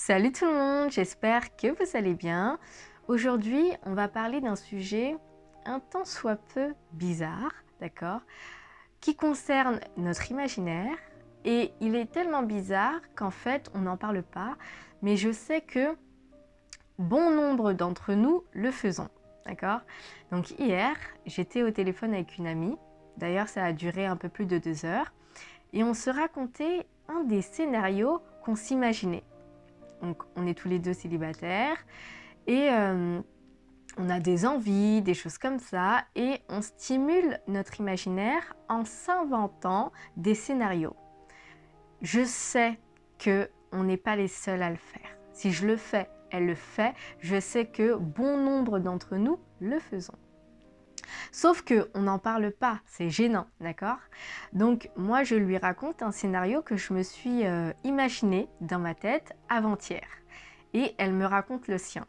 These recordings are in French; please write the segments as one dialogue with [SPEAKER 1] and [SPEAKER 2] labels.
[SPEAKER 1] Salut tout le monde, j'espère que vous allez bien. Aujourd'hui, on va parler d'un sujet un tant soit peu bizarre, d'accord, qui concerne notre imaginaire. Et il est tellement bizarre qu'en fait, on n'en parle pas, mais je sais que bon nombre d'entre nous le faisons, d'accord. Donc hier, j'étais au téléphone avec une amie, d'ailleurs ça a duré un peu plus de 2 heures, et on se racontait un des scénarios qu'on s'imaginait. Donc, on est tous les deux célibataires et on a des envies, des choses comme ça, et on stimule notre imaginaire en s'inventant des scénarios. Je sais qu'on n'est pas les seuls à le faire. Si je le fais, elle le fait. Je sais que bon nombre d'entre nous le faisons. Sauf qu'on n'en parle pas, c'est gênant, d'accord? Donc moi, je lui raconte un scénario que je me suis imaginé dans ma tête avant-hier. Et elle me raconte le sien.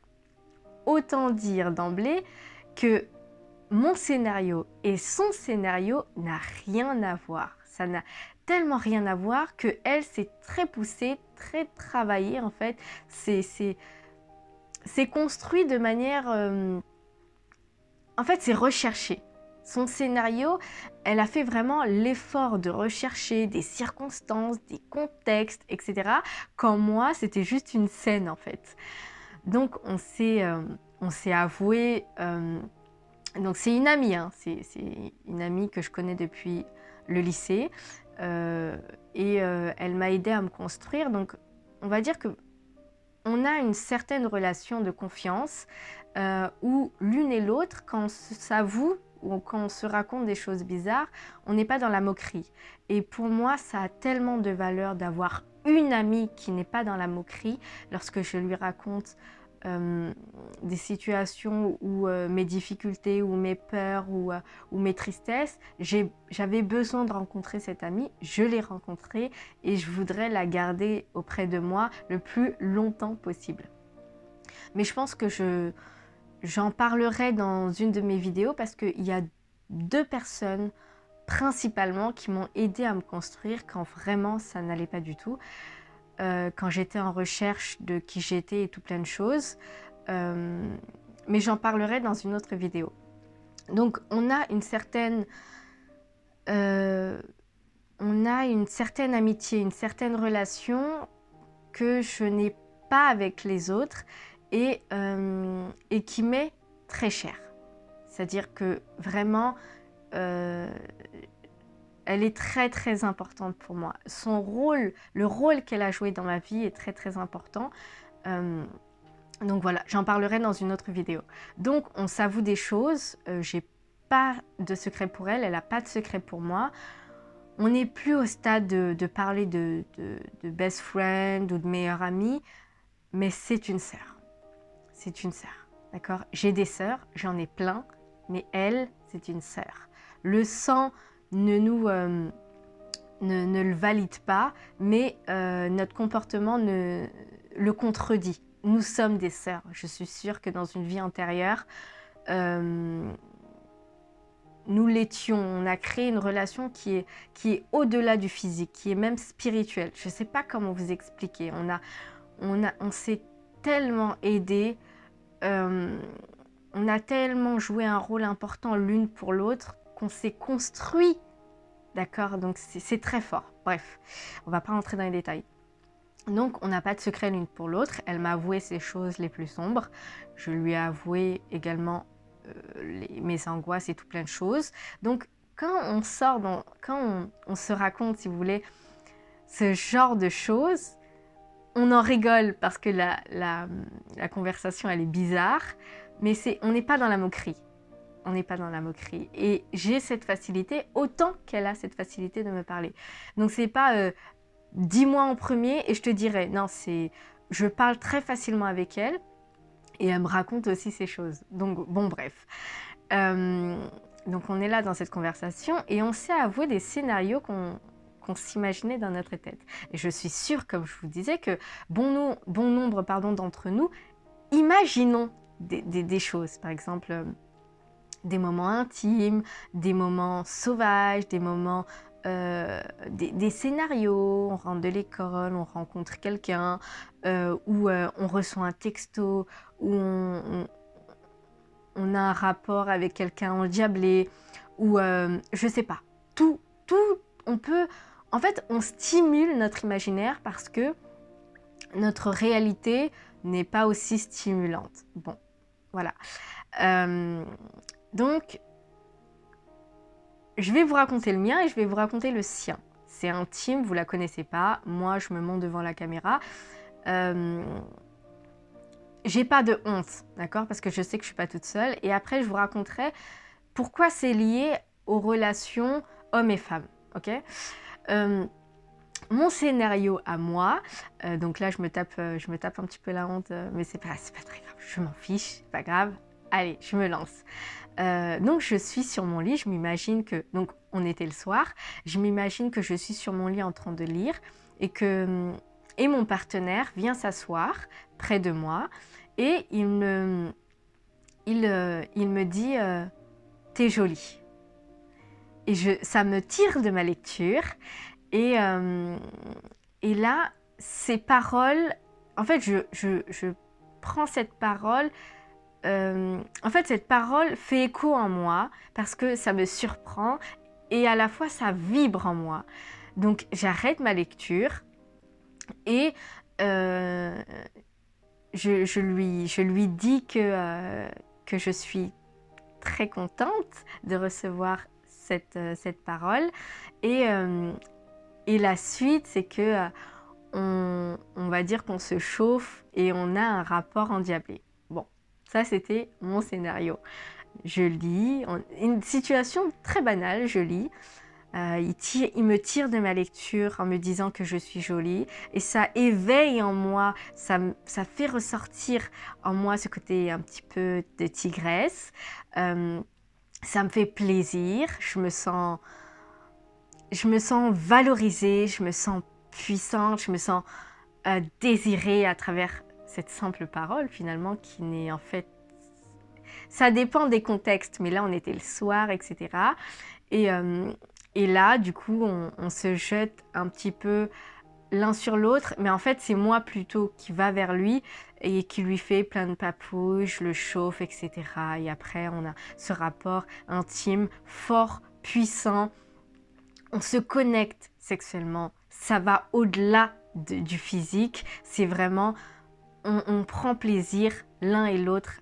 [SPEAKER 1] Autant dire d'emblée que mon scénario et son scénario n'a rien à voir. Ça n'a tellement rien à voir que elle, c'est très poussé, très travaillé en fait. C'est construit de manière... En fait, c'est recherché. Son scénario, elle a fait vraiment l'effort de rechercher des circonstances, des contextes, etc. Quand moi, c'était juste une scène en fait. Donc, on s'est avoué. Donc, c'est une amie, hein, c'est une amie que je connais depuis le lycée. Elle m'a aidée à me construire. Donc, on va dire que on a une certaine relation de confiance où l'une et l'autre, quand on s'avoue ou quand on se raconte des choses bizarres, on n'est pas dans la moquerie. Et pour moi, ça a tellement de valeur d'avoir une amie qui n'est pas dans la moquerie lorsque je lui raconte des situations où mes difficultés ou mes peurs ou mes tristesses, j'avais besoin de rencontrer cette amie, je l'ai rencontrée et je voudrais la garder auprès de moi le plus longtemps possible. Mais je pense que j'en parlerai dans une de mes vidéos parce qu'il y a 2 personnes principalement qui m'ont aidé à me construire quand vraiment ça n'allait pas du tout. Quand j'étais en recherche de qui j'étais et tout plein de choses. Mais j'en parlerai dans une autre vidéo. Donc on a une certaine amitié, une certaine relation que je n'ai pas avec les autres et qui m'est très chère. C'est-à-dire que vraiment, elle est très très importante pour moi. Son rôle, le rôle qu'elle a joué dans ma vie est très très important. Donc voilà, j'en parlerai dans une autre vidéo. Donc on s'avoue des choses, j'ai pas de secret pour elle, elle n'a pas de secret pour moi. On n'est plus au stade de parler de best friend ou de meilleure amie, mais c'est une sœur. C'est une sœur, d'accord? J'ai des sœurs, j'en ai plein, mais elle, c'est une sœur. Le sang ne le valide pas, mais notre comportement le contredit. Nous sommes des sœurs. Je suis sûre que dans une vie antérieure, nous l'étions. On a créé une relation qui est au-delà du physique, qui est même spirituelle. Je ne sais pas comment vous expliquer. On s'est tellement aidés. On a tellement joué un rôle important l'une pour l'autre qu'on s'est construit. D'accord? Donc c'est très fort. Bref, on ne va pas rentrer dans les détails. Donc, on n'a pas de secret l'une pour l'autre. Elle m'a avoué ses choses les plus sombres. Je lui ai avoué également mes angoisses et tout plein de choses. Donc, quand on sort, quand on se raconte, si vous voulez, ce genre de choses, on en rigole parce que la conversation, elle est bizarre. Mais on n'est pas dans la moquerie. On n'est pas dans la moquerie. Et j'ai cette facilité, autant qu'elle a cette facilité de me parler. Donc, c'est pas... dis-moi en premier et je te dirai. Non, je parle très facilement avec elle et elle me raconte aussi ces choses. Donc, bon, bref. Donc, on est là dans cette conversation et on s'est avoué des scénarios qu'on s'imaginait dans notre tête. Et je suis sûre, comme je vous disais, que bon nombre d'entre nous imaginons des choses. Par exemple, des moments intimes, des moments sauvages, des moments des scénarios, on rentre de l'école, on rencontre quelqu'un, ou on reçoit un texto, ou on a un rapport avec quelqu'un endiablé, ou je sais pas, tout, on peut, en fait, on stimule notre imaginaire parce que notre réalité n'est pas aussi stimulante. Bon, voilà. Donc, je vais vous raconter le mien et je vais vous raconter le sien. C'est intime, vous la connaissez pas. Moi, je me monte devant la caméra. J'ai pas de honte, d'accord? Parce que je sais que je suis pas toute seule. Et après, je vous raconterai pourquoi c'est lié aux relations hommes et femmes, ok? Mon scénario à moi, donc là je me tape un petit peu la honte, mais c'est pas très grave, je m'en fiche, c'est pas grave. Allez, je me lance. Donc je suis sur mon lit, je m'imagine que, donc on était le soir, je m'imagine que je suis sur mon lit en train de lire et mon partenaire vient s'asseoir près de moi et il me dit t'es jolie. Et ça me tire de ma lecture. Et là, ces paroles, en fait, je prends cette parole, en fait, cette parole fait écho en moi parce que ça me surprend et à la fois, ça vibre en moi. Donc, j'arrête ma lecture et je lui dis que je suis très contente de recevoir cette parole et la suite, c'est que on va dire qu'on se chauffe et on a un rapport endiablé. Bon, ça c'était mon scénario. Je lis, une situation très banale, je lis. Il me tire de ma lecture en me disant que je suis jolie et ça éveille en moi, ça fait ressortir en moi ce côté un petit peu de tigresse. Ça me fait plaisir, je me sens valorisée, je me sens puissante, je me sens désirée à travers cette simple parole finalement qui n'est en fait... Ça dépend des contextes, mais là on était le soir, etc. Et là, du coup, on se jette un petit peu l'un sur l'autre, mais en fait c'est moi plutôt qui va vers lui et qui lui fait plein de papouilles, je le chauffe, etc. Et après on a ce rapport intime, fort, puissant. On se connecte sexuellement, ça va au-delà du physique, c'est vraiment, on prend plaisir l'un et l'autre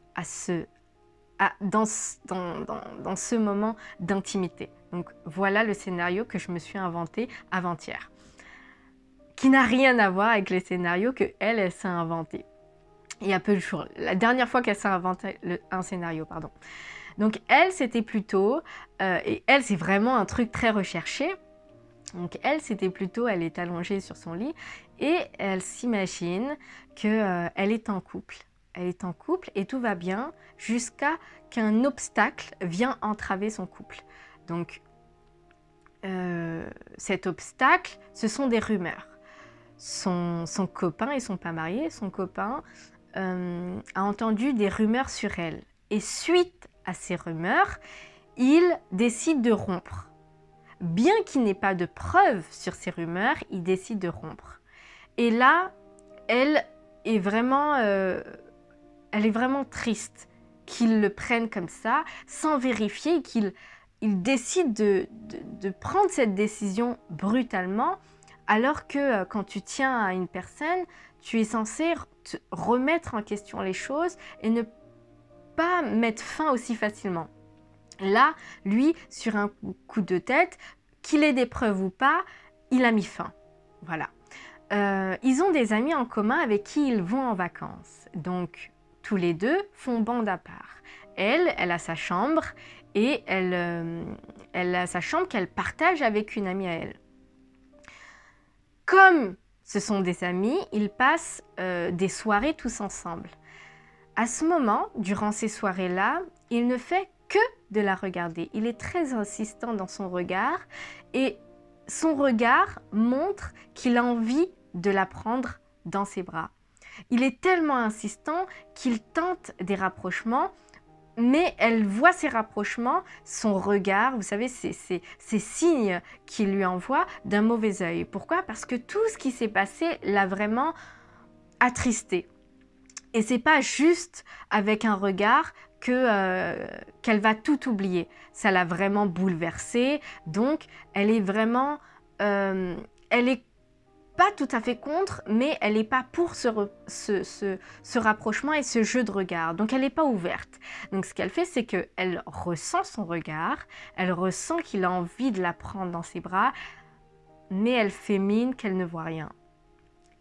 [SPEAKER 1] dans ce moment d'intimité. Donc voilà le scénario que je me suis inventé avant-hier, qui n'a rien à voir avec les scénarios qu'elle s'est inventé il y a peu de jours, la dernière fois qu'elle s'est inventé un scénario, pardon. Donc elle, c'était plutôt, et elle, c'est vraiment un truc très recherché. Donc elle, c'était plutôt, elle est allongée sur son lit et elle s'imagine qu'elle est en couple. Elle est en couple et tout va bien jusqu'à qu'un obstacle vient entraver son couple. Donc cet obstacle, ce sont des rumeurs. Son copain, ils ne sont pas mariés, son copain a entendu des rumeurs sur elle. Et suite à ces rumeurs, il décide de rompre. Bien qu'il n'ait pas de preuves sur ces rumeurs, il décide de rompre. Et là, elle est vraiment triste qu'il le prenne comme ça, sans vérifier, qu'il décide de prendre cette décision brutalement, alors que quand tu tiens à une personne, tu es censé te remettre en question les choses et ne pas mettre fin aussi facilement. Là, lui, sur un coup de tête, qu'il ait des preuves ou pas, il a mis fin. Voilà. Ils ont des amis en commun avec qui ils vont en vacances. Donc, tous les deux font bande à part. Elle a sa chambre et elle a sa chambre qu'elle partage avec une amie à elle. Comme ce sont des amis, ils passent des soirées tous ensemble. À ce moment, durant ces soirées-là, il ne fait que de la regarder. Il est très insistant dans son regard et son regard montre qu'il a envie de la prendre dans ses bras. Il est tellement insistant qu'il tente des rapprochements mais elle voit ces rapprochements, son regard, vous savez, ces signes qu'il lui envoie d'un mauvais œil. Pourquoi? Parce que tout ce qui s'est passé l'a vraiment attristée. Et c'est pas juste avec un regard qu'elle va tout oublier. Ça l'a vraiment bouleversée. Donc, elle est vraiment... elle est pas tout à fait contre, mais elle n'est pas pour ce rapprochement et ce jeu de regard. Donc, elle n'est pas ouverte. Donc, ce qu'elle fait, c'est qu'elle ressent son regard, elle ressent qu'il a envie de la prendre dans ses bras, mais elle fait mine qu'elle ne voit rien.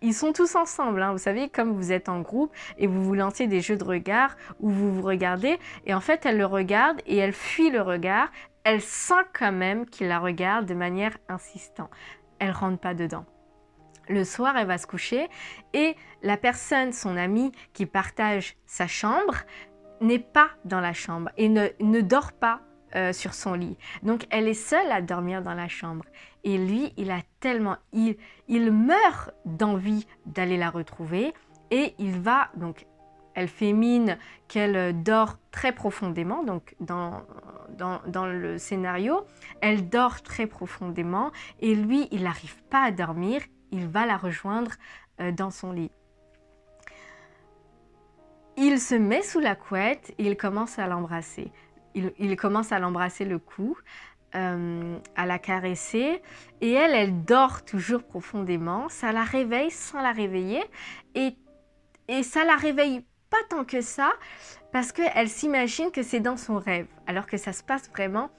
[SPEAKER 1] Ils sont tous ensemble, hein. Vous savez, comme vous êtes en groupe et vous vous lancez des jeux de regard où vous vous regardez, et en fait, elle le regarde et elle fuit le regard. Elle sent quand même qu'il la regarde de manière insistante. Elle ne rentre pas dedans. Le soir, elle va se coucher et la personne, son amie qui partage sa chambre, n'est pas dans la chambre et ne dort pas sur son lit. Donc, elle est seule à dormir dans la chambre. Et lui, il a tellement... Il meurt d'envie d'aller la retrouver et il va... Donc, elle fait mine qu'elle dort très profondément. Donc, dans le scénario, elle dort très profondément et lui, il n'arrive pas à dormir. Il va la rejoindre dans son lit. Il se met sous la couette et il commence à l'embrasser. Il commence à l'embrasser le cou, à la caresser. Et elle dort toujours profondément. Ça la réveille sans la réveiller. Et ça la réveille pas tant que ça, parce qu'elle s'imagine que c'est dans son rêve, alors que ça se passe vraiment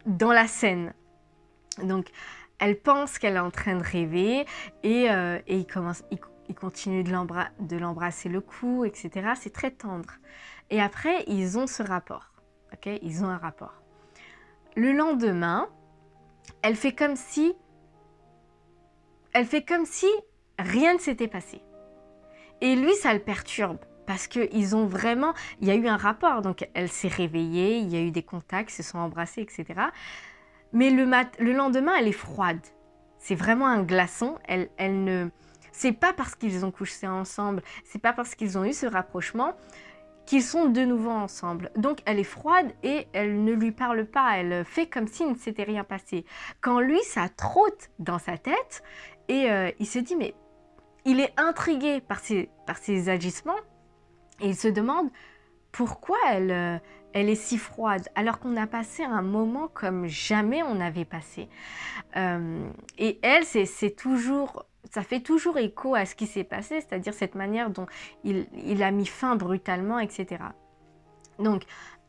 [SPEAKER 1] dans la scène. Donc, elle pense qu'elle est en train de rêver et il continue de l'embrasser le cou, etc. C'est très tendre. Et après, ils ont ce rapport. Okay, ils ont un rapport. Le lendemain, elle fait comme si rien ne s'était passé. Et lui, ça le perturbe. Parce qu'ils ont vraiment... Il y a eu un rapport. Donc, elle s'est réveillée, il y a eu des contacts, ils se sont embrassés, etc. Mais le lendemain, elle est froide. C'est vraiment un glaçon. Elle ne... C'est pas parce qu'ils ont couché ensemble, c'est pas parce qu'ils ont eu ce rapprochement qu'ils sont de nouveau ensemble. Donc, elle est froide et elle ne lui parle pas. Elle fait comme s'il ne s'était rien passé. Quand lui, ça trotte dans sa tête et il se dit, mais il est intrigué par ses agissements et il se demande pourquoi elle est si froide alors qu'on a passé un moment comme jamais on n'avait passé. Et elle, ça fait toujours écho à ce qui s'est passé, c'est-à-dire cette manière dont il a mis fin brutalement, etc. Donc,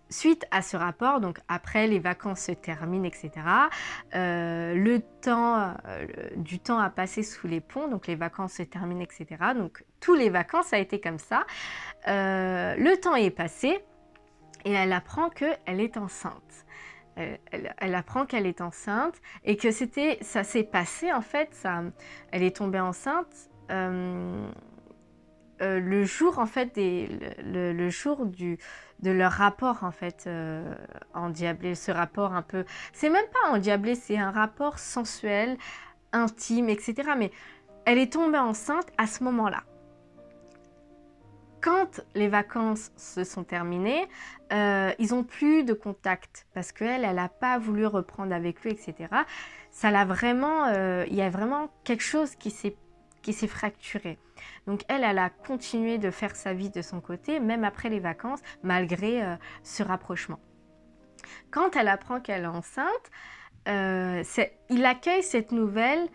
[SPEAKER 1] suite à ce rapport, donc après les vacances se terminent, etc., du temps à passer sous les ponts, donc les vacances se terminent, etc. Donc, tous les vacances, ça a été comme ça. Le temps est passé et elle apprend qu'elle est enceinte. Elle apprend qu'elle est enceinte et que ça s'est passé, en fait, elle est tombée enceinte le jour, en fait, le jour de leur rapport, en fait, endiablé, ce rapport un peu... C'est même pas endiablé, c'est un rapport sensuel, intime, etc. Mais elle est tombée enceinte à ce moment-là. Quand les vacances se sont terminées, ils n'ont plus de contact parce qu'elle n'a pas voulu reprendre avec lui, etc. Ça l'a vraiment... il y a vraiment quelque chose qui s'est fracturé. Donc elle a continué de faire sa vie de son côté, même après les vacances, malgré ce rapprochement. Quand elle apprend qu'elle est enceinte, il accueille cette nouvelle.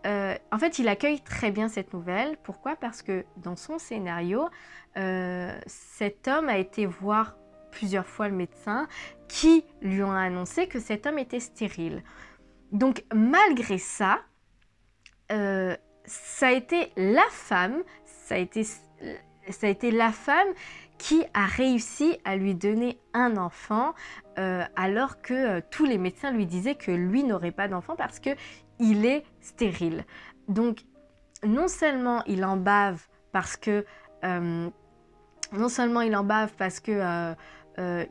[SPEAKER 1] En fait, il accueille très bien cette nouvelle. Pourquoi? Parce que dans son scénario, cet homme a été voir plusieurs fois le médecin qui lui ont annoncé que cet homme était stérile. Donc malgré ça, ça a été la femme, qui a réussi à lui donner un enfant alors que tous les médecins lui disaient que lui n'aurait pas d'enfant parce qu'il est stérile. Donc non seulement il en bave parce que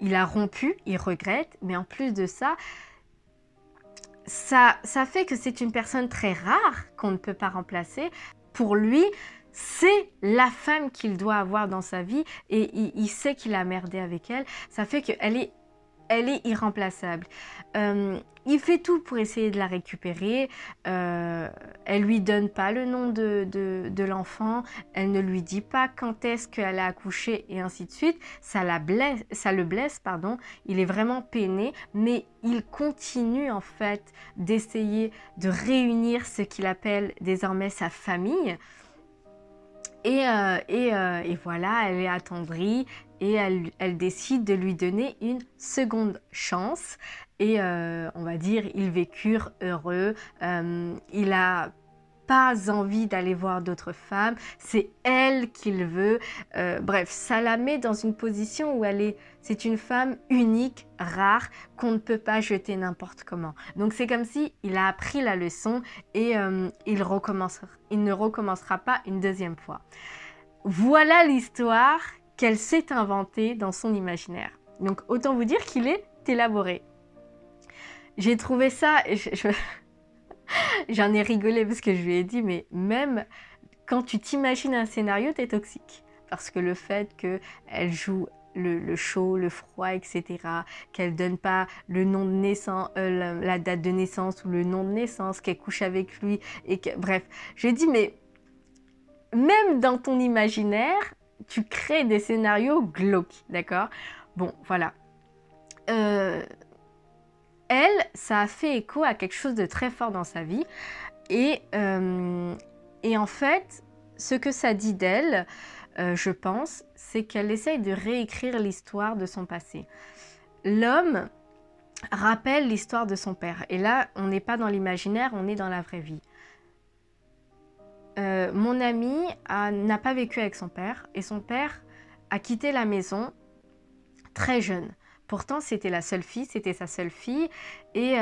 [SPEAKER 1] il a rompu, il regrette, mais en plus de ça, ça fait que c'est une personne très rare qu'on ne peut pas remplacer. Pour lui, c'est la femme qu'il doit avoir dans sa vie et il sait qu'il a merdé avec elle. Ça fait qu'elle est irremplaçable. Il fait tout pour essayer de la récupérer. Elle lui donne pas le nom de l'enfant. Elle ne lui dit pas quand est-ce qu'elle a accouché et ainsi de suite. Ça le blesse, pardon. Il est vraiment peiné, mais il continue en fait d'essayer de réunir ce qu'il appelle désormais sa famille. Et voilà, elle est attendrie et elle décide de lui donner une seconde chance. Et on va dire, ils vécurent heureux. Il a pas envie d'aller voir d'autres femmes, c'est elle qu'il veut. Bref, ça la met dans une position où c'est une femme unique, rare, qu'on ne peut pas jeter n'importe comment. Donc c'est comme si il a appris la leçon et il ne recommencera pas une deuxième fois. Voilà l'histoire qu'elle s'est inventée dans son imaginaire. Donc autant vous dire qu'il est élaboré. J'ai trouvé ça, j'en ai rigolé parce que je lui ai dit, mais même quand tu t'imagines un scénario, t'es toxique. Parce que le fait qu'elle joue le chaud, le froid, etc., qu'elle donne pas le nom de naissance, la date de naissance ou le nom de naissance, qu'elle couche avec lui, bref, j'ai dit, mais même dans ton imaginaire, tu crées des scénarios glauques, d'accord? Bon, voilà. Elle, ça a fait écho à quelque chose de très fort dans sa vie. Et en fait, ce que ça dit d'elle, je pense, c'est qu'elle essaye de réécrire l'histoire de son passé. L'homme rappelle l'histoire de son père. Et là, on n'est pas dans l'imaginaire, on est dans la vraie vie. Mon amie n'a pas vécu avec son père. Et son père a quitté la maison très jeune. Pourtant, c'était sa seule fille. Et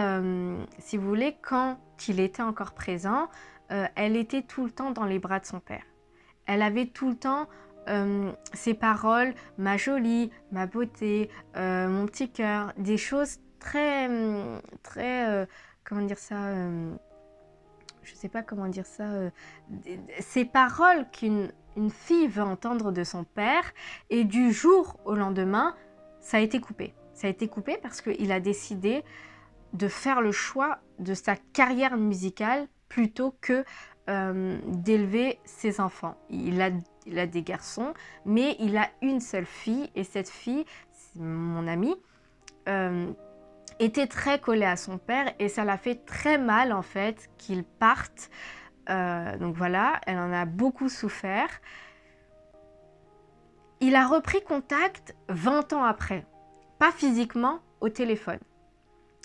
[SPEAKER 1] si vous voulez, quand il était encore présent, elle était tout le temps dans les bras de son père. Elle avait tout le temps ces paroles, ma jolie, ma beauté, mon petit cœur, des choses très, comment dire ça, je sais pas comment dire ça, ces paroles qu'une fille veut entendre de son père, et du jour au lendemain, ça a été coupé. Ça a été coupé parce qu'il a décidé de faire le choix de sa carrière musicale plutôt que d'élever ses enfants. Il a des garçons, mais il a une seule fille, et cette fille, c'est mon amie, était très collée à son père, et ça l'a fait très mal en fait qu'il parte. Donc voilà, elle en a beaucoup souffert. Il a repris contact 20 ans après, pas physiquement, au téléphone.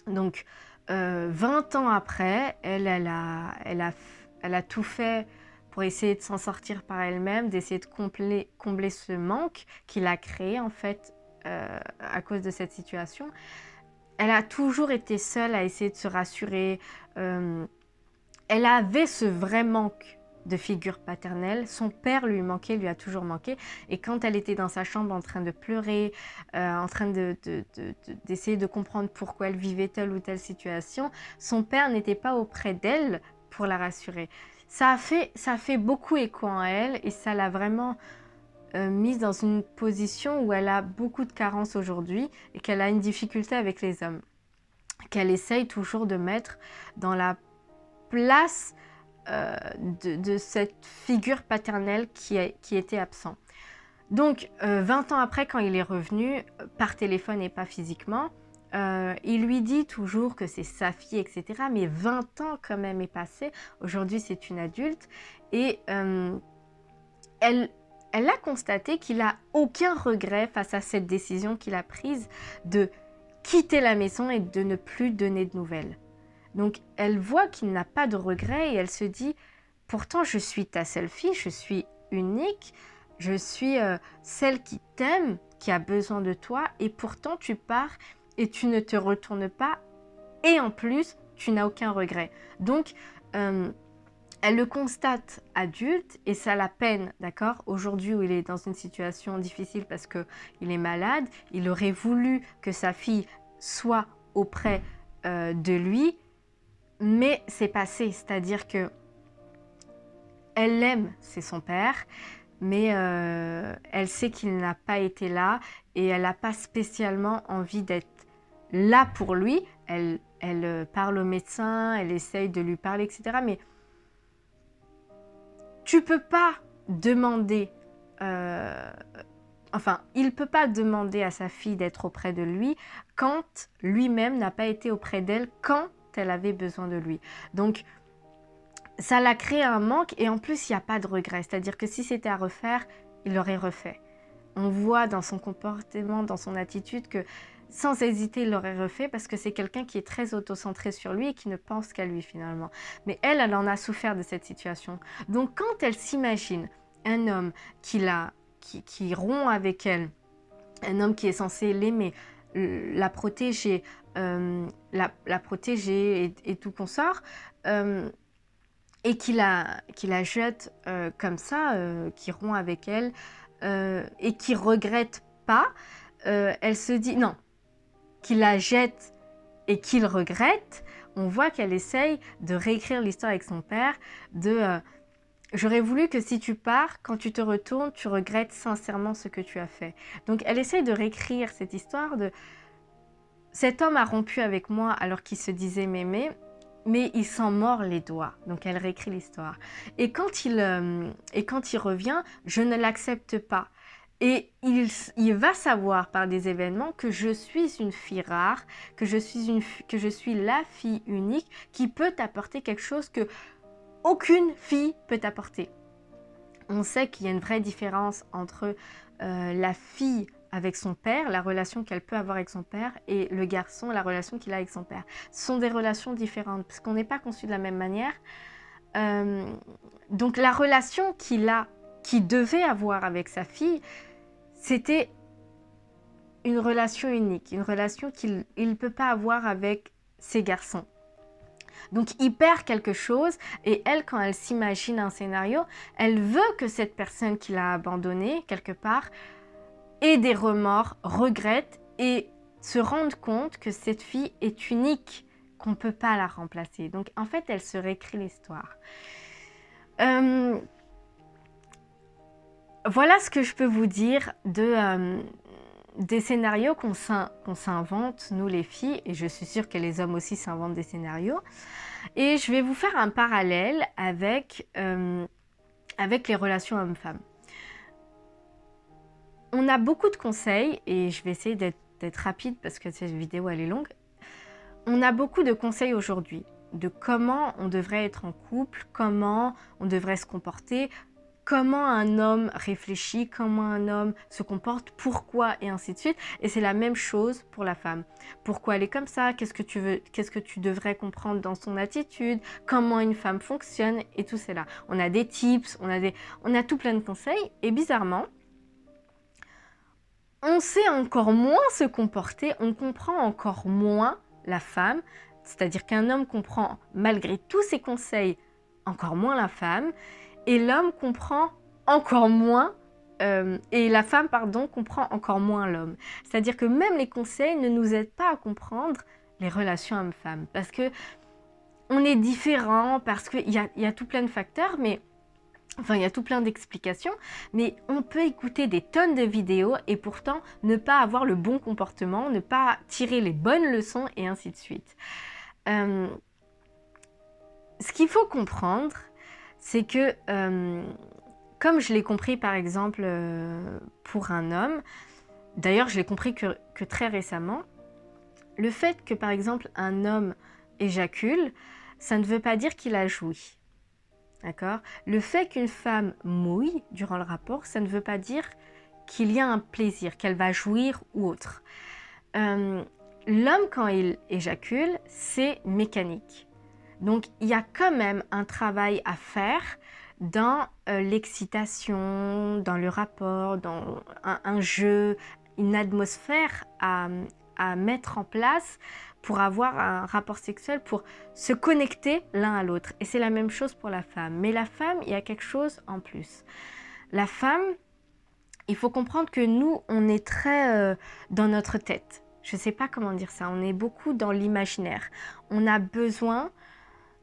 [SPEAKER 1] Donc 20 ans après, elle a tout fait pour essayer de s'en sortir par elle-même, d'essayer de combler ce manque qu'il a créé en fait à cause de cette situation. Elle a toujours été seule à essayer de se rassurer. Elle avait ce vrai manque de figure paternelle. Son père lui manquait, lui a toujours manqué. Et quand elle était dans sa chambre en train de pleurer, en train d'essayer de comprendre pourquoi elle vivait telle ou telle situation, son père n'était pas auprès d'elle pour la rassurer. Ça a fait beaucoup écho en elle, et ça l'a vraiment mise dans une position où elle a beaucoup de carences aujourd'hui et qu'elle a une difficulté avec les hommes, qu'elle essaye toujours de mettre dans la place de cette figure paternelle qui était absent. Donc 20 ans après, quand il est revenu, par téléphone et pas physiquement, il lui dit toujours que c'est sa fille, etc. Mais 20 ans quand même est passé. Aujourd'hui, c'est une adulte. Et elle a constaté qu'il n'a aucun regret face à cette décision qu'il a prise de quitter la maison et de ne plus donner de nouvelles. Donc, elle voit qu'il n'a pas de regret, et elle se dit « Pourtant, je suis ta seule fille, je suis unique, je suis celle qui t'aime, qui a besoin de toi, et pourtant tu pars et tu ne te retournes pas, et en plus, tu n'as aucun regret. » Donc, elle le constate adulte, et ça la peine, d'accord? Aujourd'hui, où il est dans une situation difficile parce qu'il est malade, il aurait voulu que sa fille soit auprès de lui, mais c'est passé, c'est-à-dire que elle l'aime, c'est son père, mais elle sait qu'il n'a pas été là et elle n'a pas spécialement envie d'être là pour lui. Elle parle au médecin, elle essaye de lui parler, etc. Mais tu peux pas demander, enfin, il peut pas demander à sa fille d'être auprès de lui quand lui-même n'a pas été auprès d'elle quand elle avait besoin de lui. Donc, ça l'a créé un manque et en plus, il n'y a pas de regret. C'est-à-dire que si c'était à refaire, il l'aurait refait. On voit dans son comportement, dans son attitude que sans hésiter, il l'aurait refait parce que c'est quelqu'un qui est très autocentré sur lui et qui ne pense qu'à lui finalement. Mais elle en a souffert de cette situation. Donc quand elle s'imagine un homme qui rompt avec elle, un homme qui est censé l'aimer, la protéger, la protéger et tout consort, et qui la jette comme ça, qui rompt avec elle et qui regrette pas, elle se dit non, qu'il la jette et qu'il regrette. On voit qu'elle essaye de réécrire l'histoire avec son père, j'aurais voulu que si tu pars, quand tu te retournes, tu regrettes sincèrement ce que tu as fait. Donc elle essaye de réécrire cette histoire de cet homme a rompu avec moi alors qu'il se disait m'aimer, mais il s'en mord les doigts. Donc elle réécrit l'histoire. Et quand il revient, je ne l'accepte pas. Et il va savoir par des événements que je suis une fille rare, que je suis la fille unique qui peut t'apporter quelque chose que aucune fille peut t'apporter. On sait qu'il y a une vraie différence entre la fille avec son père, la relation qu'elle peut avoir avec son père, et le garçon, la relation qu'il a avec son père. Ce sont des relations différentes, parce qu'on n'est pas conçu de la même manière. Donc la relation qu'il devait avoir avec sa fille, c'était une relation unique, une relation qu'il ne peut pas avoir avec ses garçons. Donc il perd quelque chose et elle, quand elle s'imagine un scénario, elle veut que cette personne qui l'a abandonnée quelque part ait des remords, regrette et se rende compte que cette fille est unique, qu'on ne peut pas la remplacer. Donc en fait, elle se réécrit l'histoire. Voilà ce que je peux vous dire des scénarios qu'on s'invente, nous les filles, et je suis sûre que les hommes aussi s'inventent des scénarios. Et je vais vous faire un parallèle avec les relations hommes-femmes. On a beaucoup de conseils, et je vais essayer d'être rapide parce que cette vidéo elle est longue. On a beaucoup de conseils aujourd'hui de comment on devrait être en couple, comment on devrait se comporter, comment un homme réfléchit, comment un homme se comporte, pourquoi et ainsi de suite. Et c'est la même chose pour la femme. Pourquoi elle est comme ça, qu'est-ce que tu devrais comprendre dans son attitude, comment une femme fonctionne et tout cela. On a des tips, on a tout plein de conseils et bizarrement, on sait encore moins se comporter, on comprend encore moins la femme, c'est-à-dire qu'un homme comprend malgré tous ses conseils encore moins la femme, et l'homme comprend encore moins, et la femme, pardon, comprend encore moins l'homme. C'est-à-dire que même les conseils ne nous aident pas à comprendre les relations hommes-femmes, parce que on est différents, parce qu'il y a tout plein de facteurs, mais enfin, il y a tout plein d'explications, mais on peut écouter des tonnes de vidéos et pourtant ne pas avoir le bon comportement, ne pas tirer les bonnes leçons et ainsi de suite. Ce qu'il faut comprendre, c'est que, comme je l'ai compris par exemple pour un homme, d'ailleurs je l'ai compris que très récemment, le fait que par exemple un homme éjacule, ça ne veut pas dire qu'il a joui. D'accord ? Le fait qu'une femme mouille durant le rapport, ça ne veut pas dire qu'il y a un plaisir, qu'elle va jouir ou autre. L'homme, quand il éjacule, c'est mécanique. Donc, il y a quand même un travail à faire dans l'excitation, dans le rapport, dans un jeu, une atmosphère à mettre en place pour avoir un rapport sexuel, pour se connecter l'un à l'autre. Et c'est la même chose pour la femme. Mais la femme, il y a quelque chose en plus. La femme, il faut comprendre que nous, on est très dans notre tête. Je ne sais pas comment dire ça. On est beaucoup dans l'imaginaire. On a besoin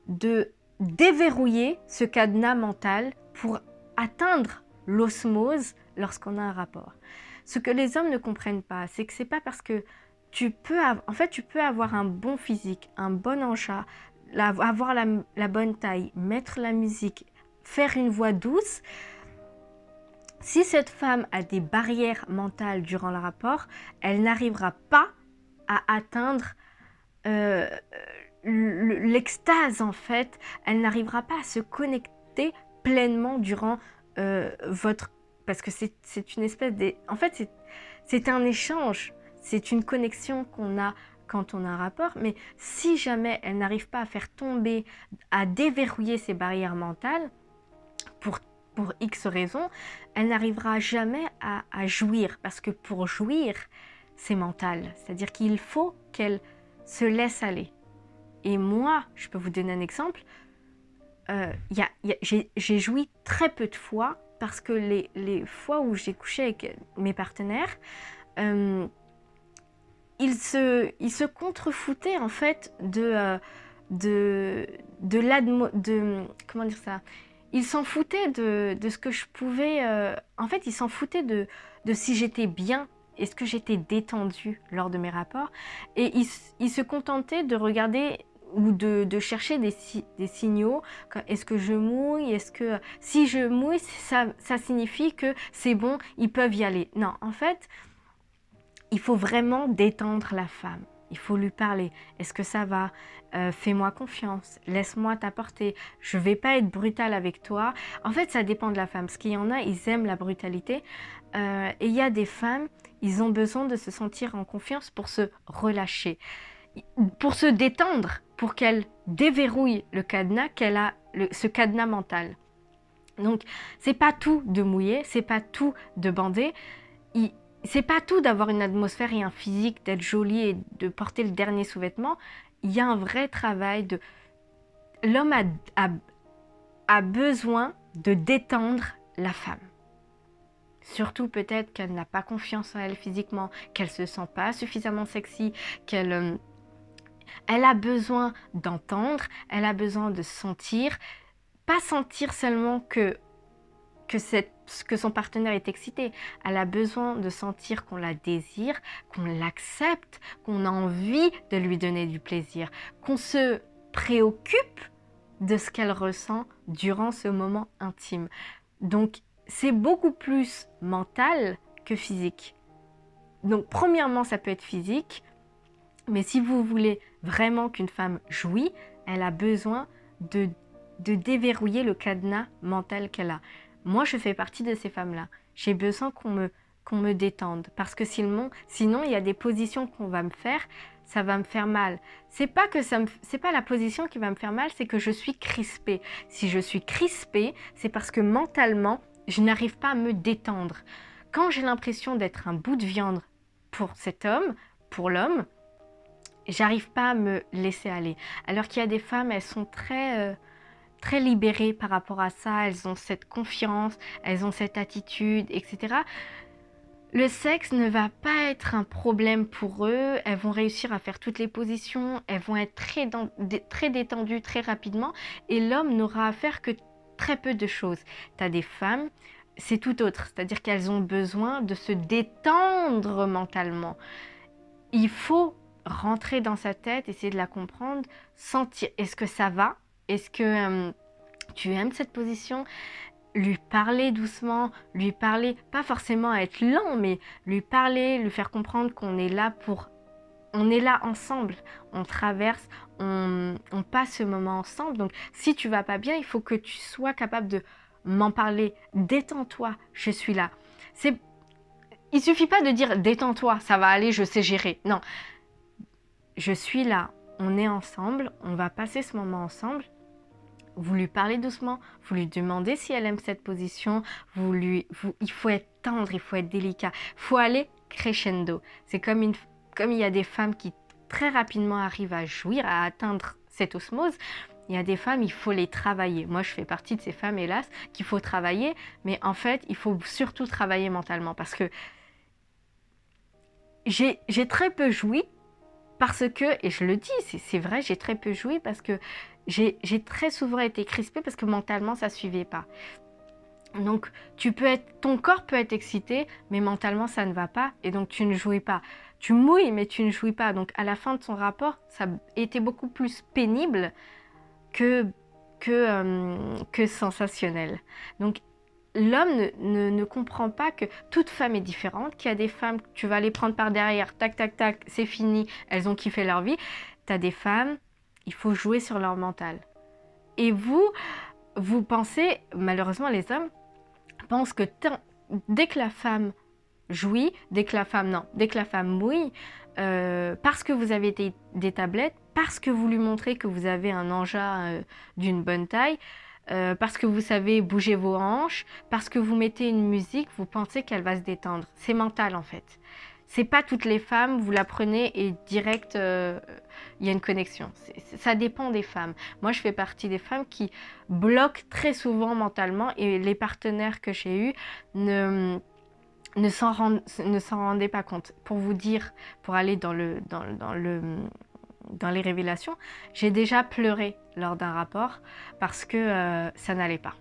[SPEAKER 1] de déverrouiller ce cadenas mental pour atteindre l'osmose lorsqu'on a un rapport. Ce que les hommes ne comprennent pas, c'est que c'est pas parce que tu peux avoir un bon physique, un bon engin, avoir la bonne taille, mettre la musique, faire une voix douce. Si cette femme a des barrières mentales durant le rapport, elle n'arrivera pas à atteindre l'extase en fait. Elle n'arrivera pas à se connecter pleinement durant votre... Parce que c'est une espèce de... En fait, c'est un échange, c'est une connexion qu'on a quand on a un rapport, mais si jamais elle n'arrive pas à faire tomber, à déverrouiller ses barrières mentales, pour X raisons, elle n'arrivera jamais à jouir, parce que pour jouir, c'est mental. C'est-à-dire qu'il faut qu'elle se laisse aller. Et moi, je peux vous donner un exemple, j'ai joui très peu de fois, parce que les fois où j'ai couché avec mes partenaires, ils se contrefoutaient en fait comment dire ça, ils s'en foutaient de ce que je pouvais... en fait, ils s'en foutaient de si j'étais bien, est-ce que j'étais détendue lors de mes rapports. Et ils se contentaient de regarder ou de chercher des signaux. Est-ce que je mouille? Est-ce que si je mouille, ça signifie que c'est bon, ils peuvent y aller? Non, en fait, il faut vraiment détendre la femme. Il faut lui parler. Est-ce que ça va? Fais-moi confiance. Laisse-moi t'apporter. Je ne vais pas être brutale avec toi. En fait, ça dépend de la femme. Parce qu'il y en a, ils aiment la brutalité. Et il y a des femmes, ils ont besoin de se sentir en confiance pour se relâcher. Pour se détendre. Pour qu'elle déverrouille le cadenas, qu'elle a ce cadenas mental. Donc, c'est pas tout de mouiller. C'est pas tout de bander. C'est pas tout d'avoir une atmosphère et un physique, d'être jolie et de porter le dernier sous-vêtement. Il y a un vrai travail de... L'homme a besoin de détendre la femme. Surtout peut-être qu'elle n'a pas confiance en elle physiquement, qu'elle se sent pas suffisamment sexy, qu'elle elle a besoin d'entendre, elle a besoin de sentir. Pas sentir seulement que son partenaire est excité. Elle a besoin de sentir qu'on la désire, qu'on l'accepte, qu'on a envie de lui donner du plaisir, qu'on se préoccupe de ce qu'elle ressent durant ce moment intime. Donc, c'est beaucoup plus mental que physique. Donc, premièrement, ça peut être physique, mais si vous voulez vraiment qu'une femme jouit, elle a besoin de déverrouiller le cadenas mental qu'elle a. Moi, je fais partie de ces femmes-là. J'ai besoin qu'on me détende. Parce que sinon, il y a des positions qu'on va me faire, ça va me faire mal. C'est pas la position qui va me faire mal, c'est que je suis crispée. Si je suis crispée, c'est parce que mentalement, je n'arrive pas à me détendre. Quand j'ai l'impression d'être un bout de viande pour cet homme, pour l'homme, j'arrive pas à me laisser aller. Alors qu'il y a des femmes, elles sont très libérées par rapport à ça, elles ont cette confiance, elles ont cette attitude, etc. Le sexe ne va pas être un problème pour eux, elles vont réussir à faire toutes les positions, elles vont être très détendues très rapidement et l'homme n'aura à faire que très peu de choses. Tu as des femmes, c'est tout autre, c'est-à-dire qu'elles ont besoin de se détendre mentalement. Il faut rentrer dans sa tête, essayer de la comprendre, sentir, est-ce que ça va? Est-ce que tu aimes cette position? Lui parler doucement, lui parler, pas forcément à être lent, mais lui parler, lui faire comprendre qu'on est là on est là ensemble, on traverse, on passe ce moment ensemble. Donc si tu vas pas bien, il faut que tu sois capable de m'en parler. Détends-toi, je suis là. Il suffit pas de dire détends-toi, ça va aller, je sais gérer. Non, je suis là, on est ensemble, on va passer ce moment ensemble. Vous lui parlez doucement, vous lui demandez si elle aime cette position, il faut être tendre, il faut être délicat, il faut aller crescendo. C'est comme il y a des femmes qui très rapidement arrivent à jouir, à atteindre cette osmose, il y a des femmes, il faut les travailler. Moi, je fais partie de ces femmes, hélas, qu'il faut travailler, mais en fait, il faut surtout travailler mentalement parce que j'ai très peu joui parce que, et je le dis, c'est vrai, j'ai très peu joui parce que j'ai très souvent été crispée parce que mentalement, ça ne suivait pas. Donc, ton corps peut être excité, mais mentalement, ça ne va pas, et donc tu ne jouis pas. Tu mouilles, mais tu ne jouis pas. Donc, à la fin de ton rapport, ça a été beaucoup plus pénible que sensationnel. Donc, l'homme ne comprend pas que toute femme est différente, qu'il y a des femmes, tu vas les prendre par derrière, tac, tac, tac, c'est fini, elles ont kiffé leur vie. Tu as des femmes, il faut jouer sur leur mental. Et vous pensez, malheureusement les hommes, pensent que dès que la femme jouit, dès que la femme mouille, parce que vous avez des tablettes, parce que vous lui montrez que vous avez un engin d'une bonne taille, parce que vous savez bouger vos hanches, parce que vous mettez une musique, vous pensez qu'elle va se détendre. C'est mental en fait. C'est pas toutes les femmes, vous la prenez et direct, il y a une connexion. Ça dépend des femmes. Moi, je fais partie des femmes qui bloquent très souvent mentalement, et les partenaires que j'ai eus ne s'en rendaient pas compte. Pour vous dire, pour aller dans les révélations, j'ai déjà pleuré lors d'un rapport parce que ça n'allait pas.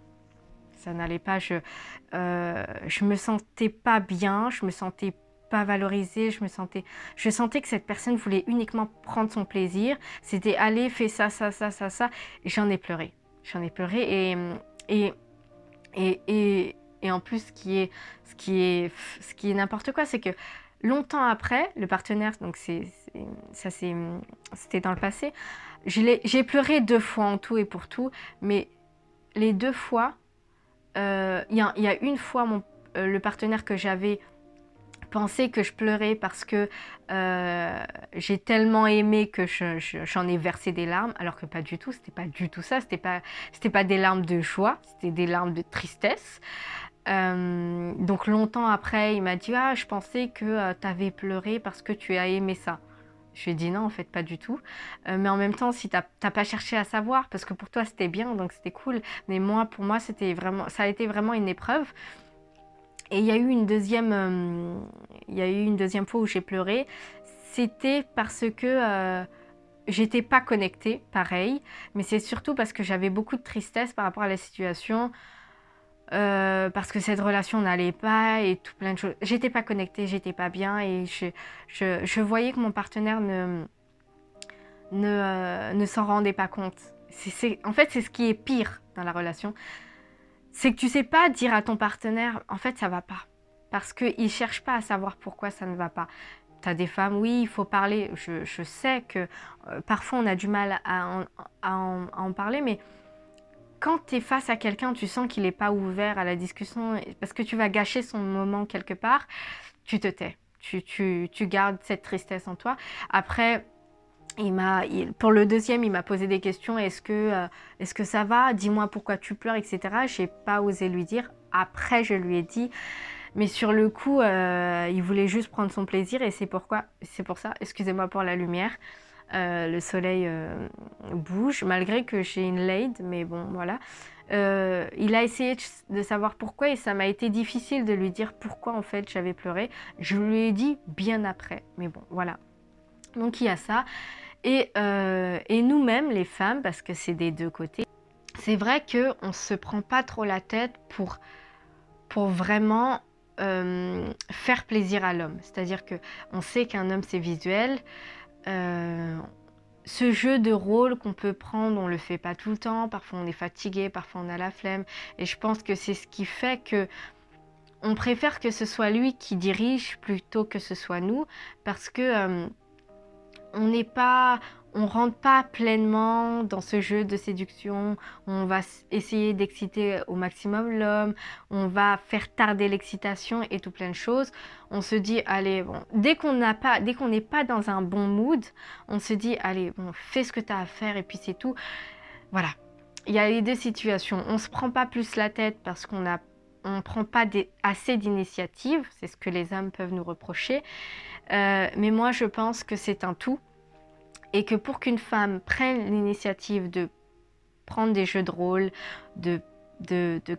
[SPEAKER 1] Ça n'allait pas, je me sentais pas bien, je me sentais pas valorisée, je sentais que cette personne voulait uniquement prendre son plaisir. C'était allez, fais ça, ça, ça, ça, ça. Et j'en ai pleuré. J'en ai pleuré et en plus, ce qui est n'importe quoi, c'est que longtemps après, le partenaire, donc c'était dans le passé, j'ai pleuré 2 fois en tout et pour tout, mais les 2 fois, il y a une fois, le partenaire que j'avais pensait que je pleurais parce que j'ai tellement aimé que j'en ai versé des larmes, alors que pas du tout, c'était pas du tout ça, c'était pas des larmes de joie, c'était des larmes de tristesse. Donc longtemps après, il m'a dit « Ah, je pensais que tu avais pleuré parce que tu as aimé ça. » Je lui ai dit « Non, en fait, pas du tout. Mais en même temps, si t'as pas cherché à savoir, parce que pour toi, c'était bien, donc c'était cool. Mais moi, pour moi, ça a été vraiment une épreuve. » Et il y a eu une deuxième fois où j'ai pleuré. C'était parce que j'étais pas connectée, pareil. Mais c'est surtout parce que j'avais beaucoup de tristesse par rapport à la situation. Parce que cette relation n'allait pas et tout plein de choses. J'étais pas connectée, j'étais pas bien, et je voyais que mon partenaire ne s'en rendait pas compte. En fait, c'est ce qui est pire dans la relation. C'est que tu sais pas dire à ton partenaire, en fait, ça va pas. Parce qu'il cherche pas à savoir pourquoi ça ne va pas. T'as des femmes, oui, il faut parler. Je sais que parfois on a du mal à en parler, mais quand tu es face à quelqu'un, tu sens qu'il n'est pas ouvert à la discussion, parce que tu vas gâcher son moment quelque part, tu te tais. Tu gardes cette tristesse en toi. Après, pour le deuxième, il m'a posé des questions. Est-ce que ça va? Dis-moi pourquoi tu pleures, etc. Je n'ai pas osé lui dire. Après, je lui ai dit. Mais sur le coup, il voulait juste prendre son plaisir, et c'est pour ça, excusez-moi pour la lumière. Le soleil bouge, malgré que j'ai une lade, mais bon, voilà. Il a essayé de savoir pourquoi, et ça m'a été difficile de lui dire pourquoi, en fait, j'avais pleuré. Je lui ai dit bien après, mais bon, voilà. Donc, il y a ça. Et nous-mêmes, les femmes, parce que c'est des deux côtés, c'est vrai qu'on ne se prend pas trop la tête pour vraiment faire plaisir à l'homme. C'est-à-dire qu'on sait qu'un homme, c'est visuel. Ce jeu de rôle qu'on peut prendre, on le fait pas tout le temps. Parfois on est fatigué, parfois on a la flemme. Et je pense que c'est ce qui fait que on préfère que ce soit lui qui dirige plutôt que ce soit nous, parce que on rentre pas pleinement dans ce jeu de séduction. On va essayer d'exciter au maximum l'homme, on va faire tarder l'excitation et tout plein de choses. On se dit, allez, bon, dès qu'on n'est pas dans un bon mood, on se dit, allez, bon, fais ce que tu as à faire et puis c'est tout. Voilà, il y a les deux situations. On se prend pas plus la tête parce qu'on prend pas assez d'initiative, c'est ce que les hommes peuvent nous reprocher. Mais moi, je pense que c'est un tout. Et que pour qu'une femme prenne l'initiative de prendre des jeux de rôle, de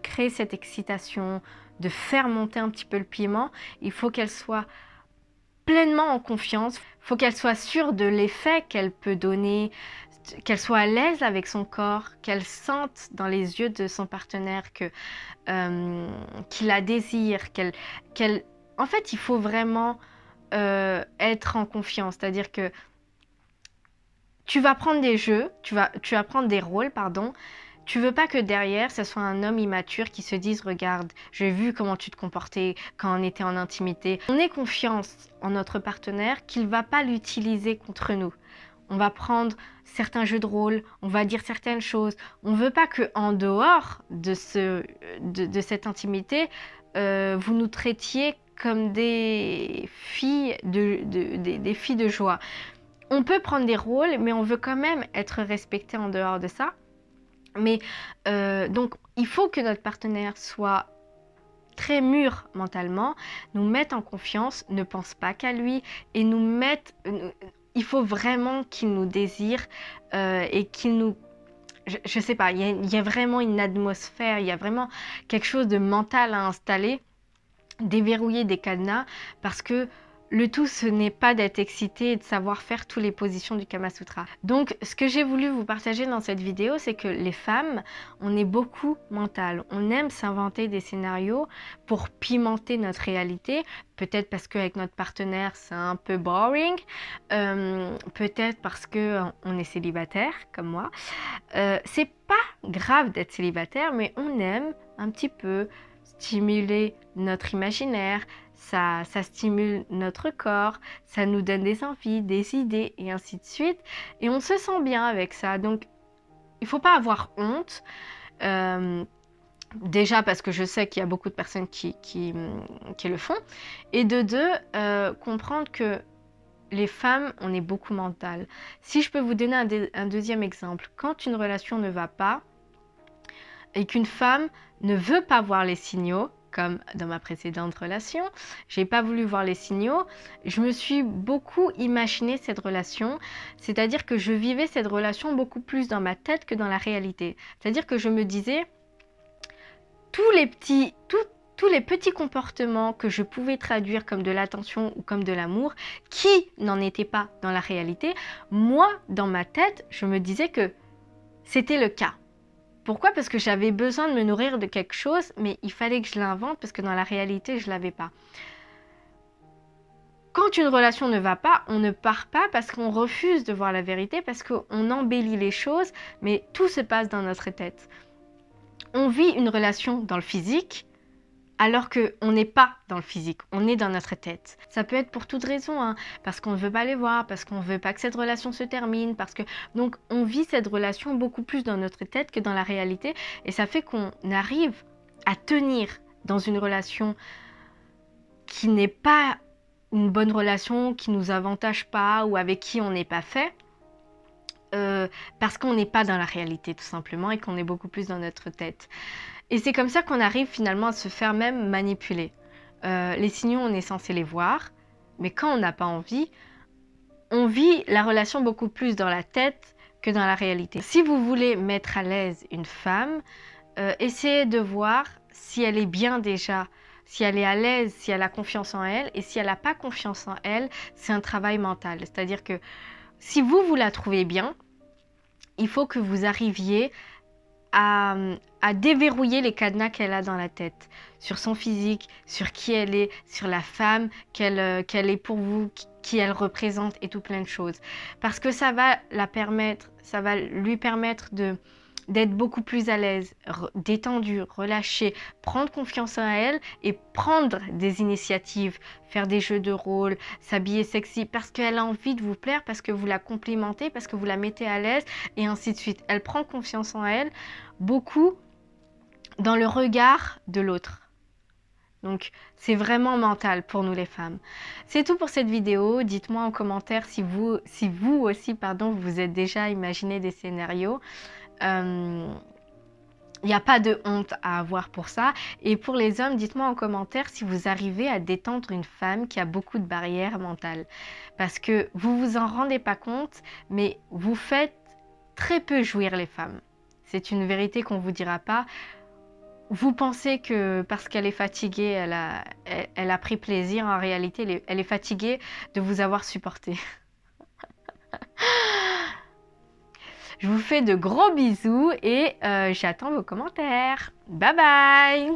[SPEAKER 1] créer cette excitation, de faire monter un petit peu le piment, il faut qu'elle soit pleinement en confiance, il faut qu'elle soit sûre de l'effet qu'elle peut donner, qu'elle soit à l'aise avec son corps, qu'elle sente dans les yeux de son partenaire qu'il la désire, En fait, il faut vraiment être en confiance. C'est-à-dire que tu vas prendre des jeux, tu vas prendre des rôles, pardon. Tu veux pas que derrière, ce soit un homme immature qui se dise « Regarde, j'ai vu comment tu te comportais quand on était en intimité. » On ait confiance en notre partenaire qu'il va pas l'utiliser contre nous. On va prendre certains jeux de rôle, on va dire certaines choses. On ne veut pas qu'en dehors de cette intimité, vous nous traitiez comme des filles des filles de joie. On peut prendre des rôles, mais on veut quand même être respecté en dehors de ça. Mais donc, il faut que notre partenaire soit très mûr mentalement, nous mette en confiance, ne pense pas qu'à lui et nous mette... il faut vraiment qu'il nous désire et qu'il nous... Je sais pas, il y a vraiment une atmosphère, il y a vraiment quelque chose de mental à installer, déverrouiller des cadenas, parce que le tout, ce n'est pas d'être excité et de savoir faire toutes les positions du Kama Sutra. Donc, ce que j'ai voulu vous partager dans cette vidéo, c'est que les femmes, on est beaucoup mentales. On aime s'inventer des scénarios pour pimenter notre réalité. Peut-être parce qu'avec notre partenaire, c'est un peu boring. Peut-être parce qu'on est célibataire, comme moi. C'est pas grave d'être célibataire, mais on aime un petit peu stimuler notre imaginaire, ça stimule notre corps, ça nous donne des envies, des idées et ainsi de suite. Et on se sent bien avec ça. Donc, il ne faut pas avoir honte. Déjà parce que je sais qu'il y a beaucoup de personnes qui le font. Et de deux, comprendre que les femmes, on est beaucoup mentales. Si je peux vous donner un deuxième exemple. Quand une relation ne va pas et qu'une femme ne veut pas voir les signaux, comme dans ma précédente relation, j'ai pas voulu voir les signaux, je me suis beaucoup imaginé cette relation, c'est-à-dire que je vivais cette relation beaucoup plus dans ma tête que dans la réalité. C'est-à-dire que je me disais, tous les petits comportements que je pouvais traduire comme de l'attention ou comme de l'amour, qui n'en étaient pas dans la réalité, moi, dans ma tête, je me disais que c'était le cas. Pourquoi? Parce que j'avais besoin de me nourrir de quelque chose, mais il fallait que je l'invente parce que dans la réalité, je ne l'avais pas. Quand une relation ne va pas, on ne part pas parce qu'on refuse de voir la vérité, parce qu'on embellit les choses, mais tout se passe dans notre tête. On vit une relation dans le physique, alors qu'on n'est pas dans le physique, on est dans notre tête. Ça peut être pour toute raison, hein, parce qu'on ne veut pas les voir, parce qu'on ne veut pas que cette relation se termine, parce que... Donc, on vit cette relation beaucoup plus dans notre tête que dans la réalité, et ça fait qu'on arrive à tenir dans une relation qui n'est pas une bonne relation, qui ne nous avantage pas, ou avec qui on n'est pas fait, parce qu'on n'est pas dans la réalité, tout simplement, et qu'on est beaucoup plus dans notre tête. Et c'est comme ça qu'on arrive finalement à se faire même manipuler. Les signaux, on est censé les voir, mais quand on n'a pas envie, on vit la relation beaucoup plus dans la tête que dans la réalité. Si vous voulez mettre à l'aise une femme, essayez de voir si elle est bien déjà, si elle est à l'aise, si elle a confiance en elle, et si elle n'a pas confiance en elle, c'est un travail mental. C'est-à-dire que si vous la trouvez bien, il faut que vous arriviez à déverrouiller les cadenas qu'elle a dans la tête, sur son physique, sur qui elle est, sur la femme qu'elle est pour vous, qui elle représente et tout plein de choses. Parce que ça va lui permettre d'être beaucoup plus à l'aise, détendue, relâchée, prendre confiance en elle et prendre des initiatives, faire des jeux de rôle, s'habiller sexy parce qu'elle a envie de vous plaire, parce que vous la complimentez, parce que vous la mettez à l'aise et ainsi de suite. Elle prend confiance en elle beaucoup dans le regard de l'autre. Donc, c'est vraiment mental pour nous les femmes. C'est tout pour cette vidéo. Dites-moi en commentaire si vous aussi, vous êtes déjà imaginé des scénarios. Il n'y a pas de honte à avoir pour ça. Et pour les hommes, dites-moi en commentaire si vous arrivez à détendre une femme qui a beaucoup de barrières mentales. Parce que vous vous en rendez pas compte, mais vous faites très peu jouir les femmes. C'est une vérité qu'on ne vous dira pas. Vous pensez que parce qu'elle est fatiguée, elle a pris plaisir. En réalité, elle est fatiguée de vous avoir supporté. Je vous fais de gros bisous et j'attends vos commentaires. Bye bye!